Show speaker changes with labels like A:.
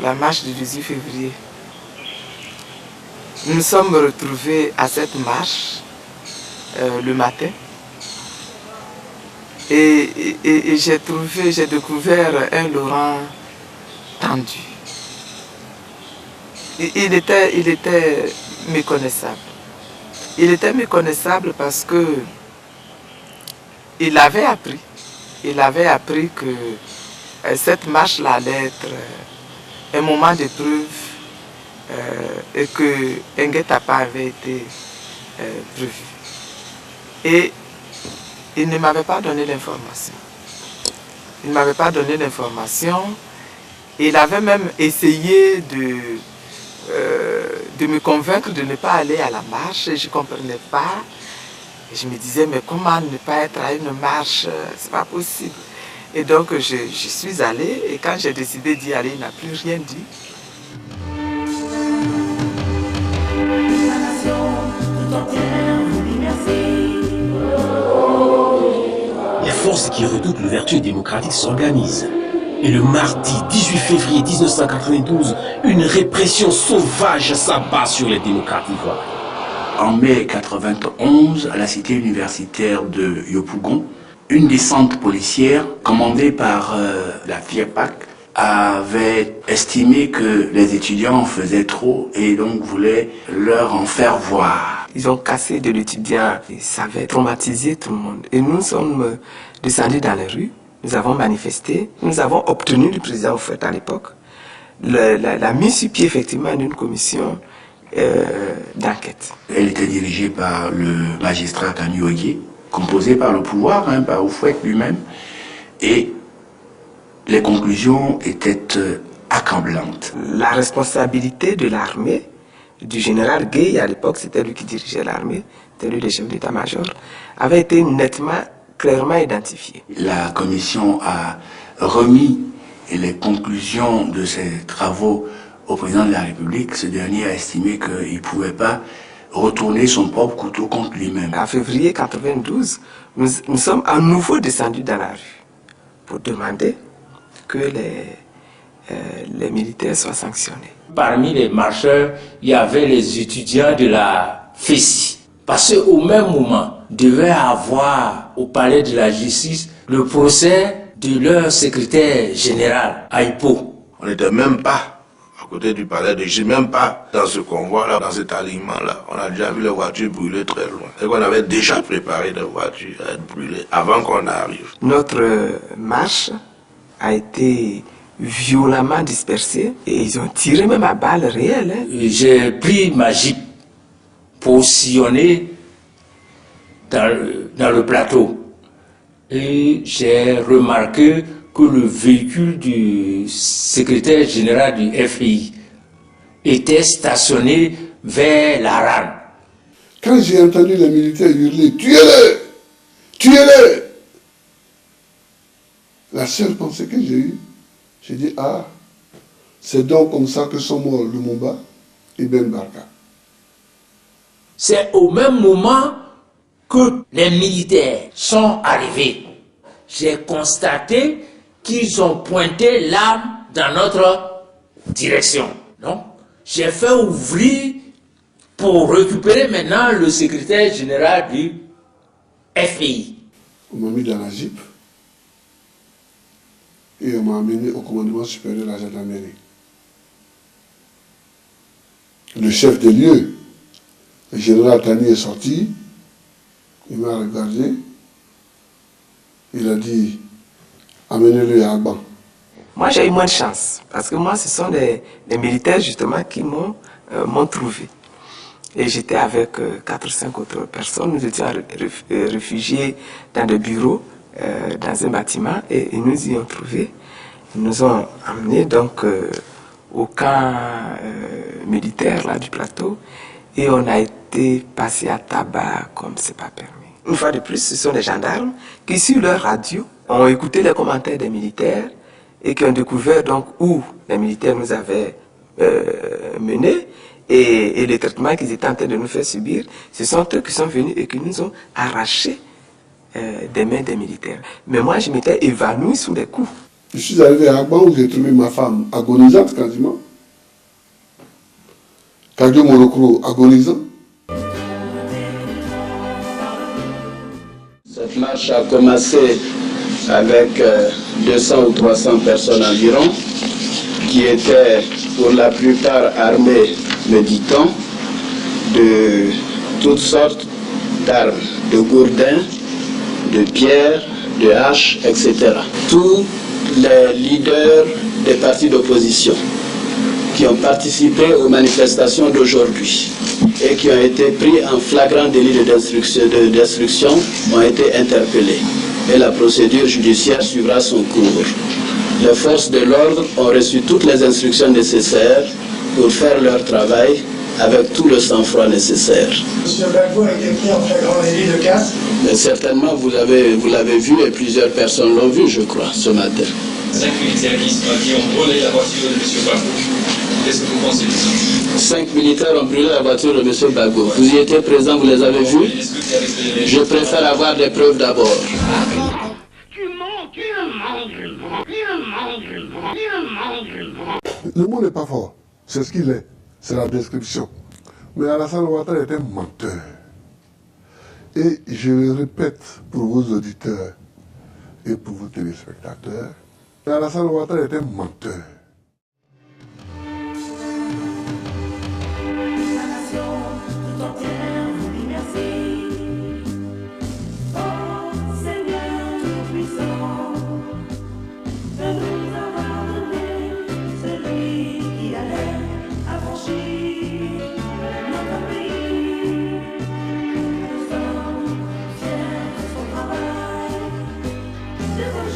A: la marche du 18 février. Nous nous sommes retrouvés à cette marche le matin et j'ai découvert un Laurent tendu. Il était méconnaissable. Il était méconnaissable parce que il avait appris que cette marche-là allait être un moment d'épreuve et que Nguetapa avait été prévu. Et il ne m'avait pas donné l'information. Il ne m'avait pas donné l'information. Il avait même essayé de me convaincre de ne pas aller à la marche. Je ne comprenais pas. Et je me disais, mais comment ne pas être à une marche? C'est pas possible. Et donc, je suis allée. Et quand j'ai décidé d'y aller, il n'a plus rien dit.
B: Les forces qui redoutent l'ouverture démocratique s'organisent. Et le mardi 18 février 1992, une répression sauvage s'abat sur les démocrates ivoiriens.
C: En mai 1991, à la cité universitaire de Yopougon, une descente policière commandée par la FIEPAC avait estimé que les étudiants faisaient trop et donc voulait leur en faire voir.
A: Ils ont cassé de l'étudiant et ça avait traumatisé tout le monde. Et nous sommes descendus dans les rues, nous avons manifesté, nous avons obtenu du président Houphouët à l'époque la mise sur pied effectivement d'une commission d'enquête.
C: Elle était dirigée par le magistrat Camille Oguier, composée par le pouvoir, par Houphouët lui-même, et les conclusions étaient accablantes.
A: La responsabilité de l'armée, du général Gueye, à l'époque c'était lui qui dirigeait l'armée, c'était lui le chef d'état-major, avait été nettement, clairement identifiée.
C: La commission a remis les conclusions de ses travaux au président de la République. Ce dernier a estimé qu'il ne pouvait pas retourner son propre couteau contre lui-même.
A: En février 1992, nous sommes à nouveau descendus dans la rue pour demander que les militaires soient sanctionnés.
D: Parmi les marcheurs, il y avait les étudiants de la FESI. Parce qu'au même moment, devait avoir au palais de la justice le procès de leur secrétaire général, Aipo.
E: On n'était même pas à côté du palais de justice, même pas dans ce convoi-là, dans cet alignement-là. On a déjà vu les voitures brûler très loin. Et qu'on avait déjà préparé des voitures à être brûlées avant qu'on arrive.
A: Notre marche a été violemment dispersée et ils ont tiré même à balles réelles.
D: J'ai pris ma jeep pour sillonner dans le plateau. Et j'ai remarqué que le véhicule du secrétaire général du FI était stationné vers la rame.
F: Quand j'ai entendu les militaires hurler « Tuez-le! Tuez-le !» La seule pensée que j'ai eue, j'ai dit « Ah, c'est donc comme ça que sont morts Lumumba et Ben Barka. »
D: C'est au même moment que les militaires sont arrivés. J'ai constaté qu'ils ont pointé l'arme dans notre direction. Donc, j'ai fait ouvrir pour récupérer maintenant le secrétaire général du FI.
F: On m'a mis dans la jeep et on m'a amené au commandement supérieur de la gendarmerie. Le chef des lieux, le général Tani, est sorti, il m'a regardé, il a dit « Amenez-le à Alban ».
A: Moi j'ai eu moins de chance, parce que moi ce sont les militaires justement qui m'ont trouvé. Et j'étais avec 4 ou 5 autres personnes, nous étions réfugiés dans des bureaux, dans un bâtiment, et ils nous y ont trouvés. Ils nous ont amenés donc au camp militaire là, du plateau, et on a été passé à tabac comme c'est pas permis. Une fois de plus, ce sont les gendarmes qui, sur leur radio, ont écouté les commentaires des militaires et qui ont découvert donc où les militaires nous avaient menés et les traitements qu'ils étaient en train de nous faire subir. Ce sont eux qui sont venus et qui nous ont arraché des mains des militaires. Mais moi, je m'étais évanoui sous les coups.
F: Je suis arrivé à Agban où j'ai trouvé ma femme agonisante quasiment. Kadio Monokro agonisant.
G: Cette marche a commencé avec 200 ou 300 personnes environ, qui étaient pour la plupart armées, me dit-on, de toutes sortes d'armes, de gourdins, de pierres, de haches, etc. Tous les leaders des partis d'opposition qui ont participé aux manifestations d'aujourd'hui et qui ont été pris en flagrant délit de destruction ont été interpellés. Et la procédure judiciaire suivra son cours. Les forces de l'ordre ont reçu toutes les instructions nécessaires pour faire leur travail avec tout le sang-froid nécessaire.
H: Monsieur Gbagbo a été pris en flagrant délit de casse.
G: Mais certainement, vous l'avez vu et plusieurs personnes l'ont vu, je crois, ce matin.
I: 5 militaires qui ont brûlé la voiture de M. Gbagbo. Qu'est-ce que vous pensez de ça?
G: 5 militaires ont brûlé la voiture de M. Gbagbo. Vous y étiez présent, vous les avez vus? Je préfère avoir des preuves d'abord.
F: Le mot n'est pas fort, c'est ce qu'il est, c'est la description. Mais Alassane Ouattara est un menteur. Et je le répète pour vos auditeurs et pour vos téléspectateurs, Alassane Ouattara est un menteur.
J: Devant